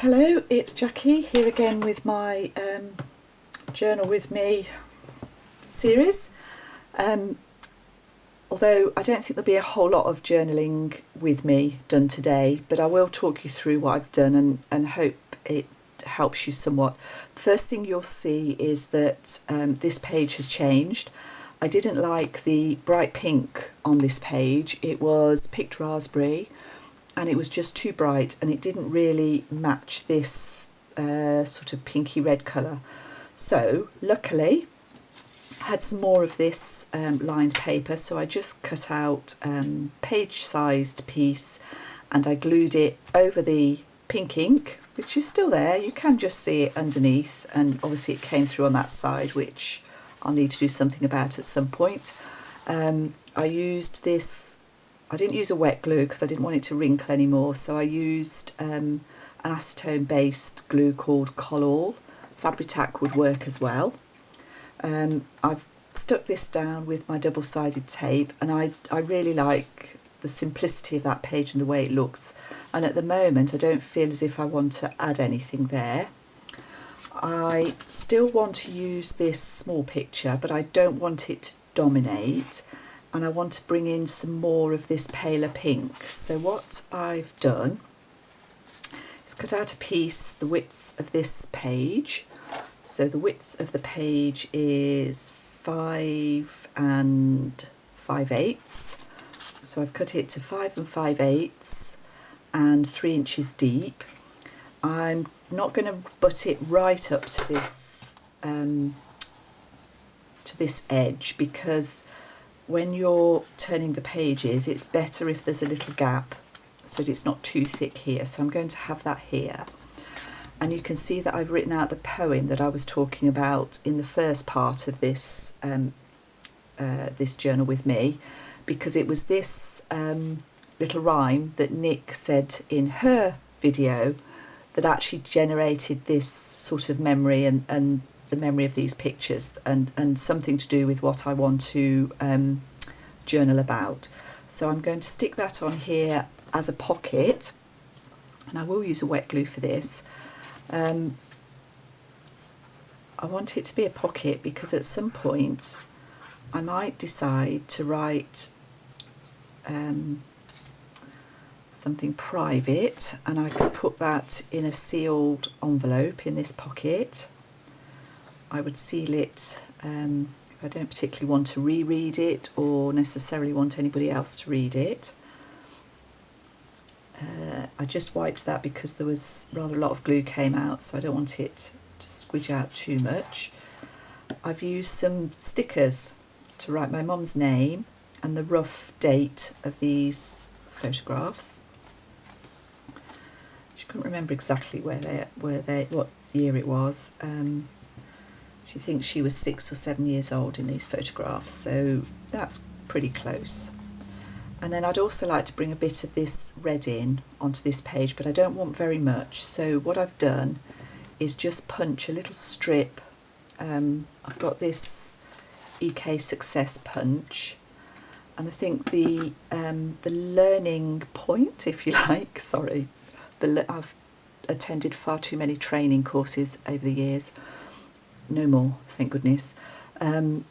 Hello, it's Jackie here again with my Journal With Me series. Although I don't think there'll be a whole lot of journaling with me done today, but I will talk you through what I've done and hope it helps you somewhat. First thing you'll see is that this page has changed. I didn't like the bright pink on this page. It was picked raspberry and it was just too bright and it didn't really match this sort of pinky red colour. So luckily I had some more of this lined paper, so I just cut out page sized piece and I glued it over the pink ink, which is still there. You can just see it underneath, and obviously it came through on that side, which I'll need to do something about at some point. I used this, I didn't use a wet glue because I didn't want it to wrinkle anymore, so I used an acetone based glue called Collall. Fabri-Tac would work as well. I've stuck this down with my double-sided tape, and I really like the simplicity of that page and the way it looks, and at the moment I don't feel as if I want to add anything there. I still want to use this small picture, but I don't want it to dominate, and I want to bring in some more of this paler pink. So what I've done is cut out a piece the width of this page. So the width of the page is 5 5/8. So I've cut it to 5 5/8 and 3 inches deep. I'm not going to butt it right up to this edge, because when you're turning the pages it's better if there's a little gap so that it's not too thick here. So I'm going to have that here. And you can see that I've written out the poem that I was talking about in the first part of this this journal with me, because it was this little rhyme that Nick said in her video that actually generated this sort of memory and the memory of these pictures and something to do with what I want to journal about. So I'm going to stick that on here as a pocket, and I will use a wet glue for this. I want it to be a pocket because at some point I might decide to write something private, and I could put that in a sealed envelope in this pocket. I would seal it if I don't particularly want to reread it or necessarily want anybody else to read it. I just wiped that because there was rather a lot of glue came out, so I don't want it to squidge out too much. I've used some stickers to write my mum's name and the rough date of these photographs. She couldn't remember exactly what year it was. She thinks she was 6 or 7 years old in these photographs, so that's pretty close. And then I'd also like to bring a bit of this red in onto this page, but I don't want very much. So what I've done is just punch a little strip. I've got this EK Success punch, and I think the learning point, if you like, sorry, I've attended far too many training courses over the years. No more, thank goodness. The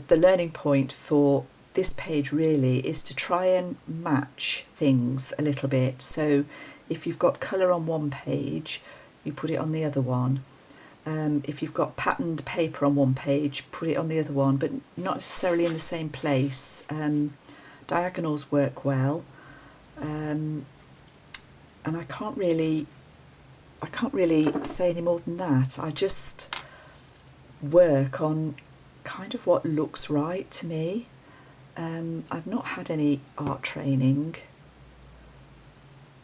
learning point for this page really is to try and match things a little bit. So if you've got colour on one page, you put it on the other one. If you've got patterned paper on one page, put it on the other one, but not necessarily in the same place. Diagonals work well, and I can't really say any more than that. I just work on kind of what looks right to me. I've not had any art training.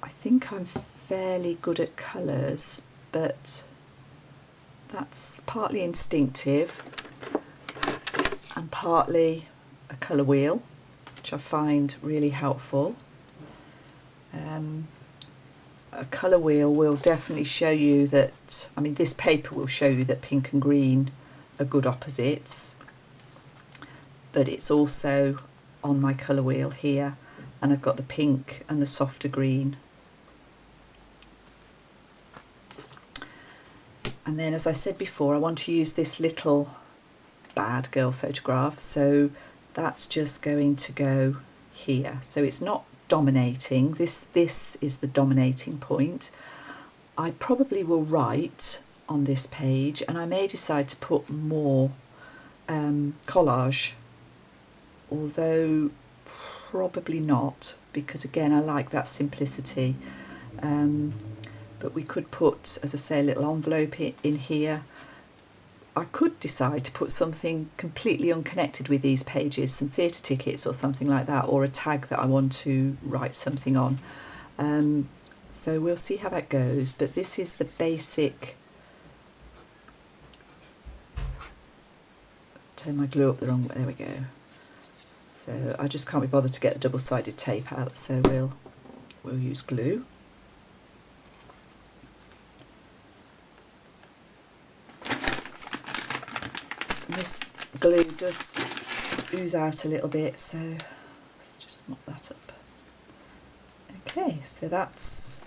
I think I'm fairly good at colours, but that's partly instinctive and partly a colour wheel, which I find really helpful. A colour wheel will definitely show you that, I mean, this paper will show you that pink and green are good opposites, but it's also on my colour wheel here, and I've got the pink and the softer green. And then, as I said before, I want to use this little bad girl photograph, so that's just going to go here. So it's not dominating, this is the dominating point. I probably will write on this page, and I may decide to put more collage, although probably not, because again I like that simplicity. But we could put, as I say, a little envelope in here. I could decide to put something completely unconnected with these pages, some theatre tickets or something like that, or a tag that I want to write something on. So we'll see how that goes, but this is the basic. Turn my glue up the wrong way, there we go. So I just can't be bothered to get the double-sided tape out, so we'll use glue. This glue does ooze out a little bit, so let's just mop that up. Okay, so that's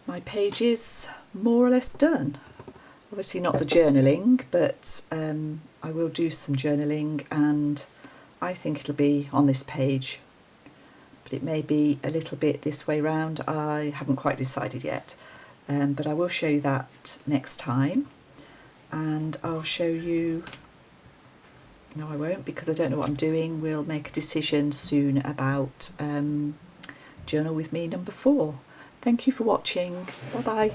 my pages more or less done. Obviously not the journaling, but I will do some journaling, and I think it'll be on this page, but it may be a little bit this way round. I haven't quite decided yet, but I will show you that next time. And I'll show you, no I won't, because I don't know what I'm doing. We'll make a decision soon about Journal with Me number 4. Thank you for watching. Bye bye.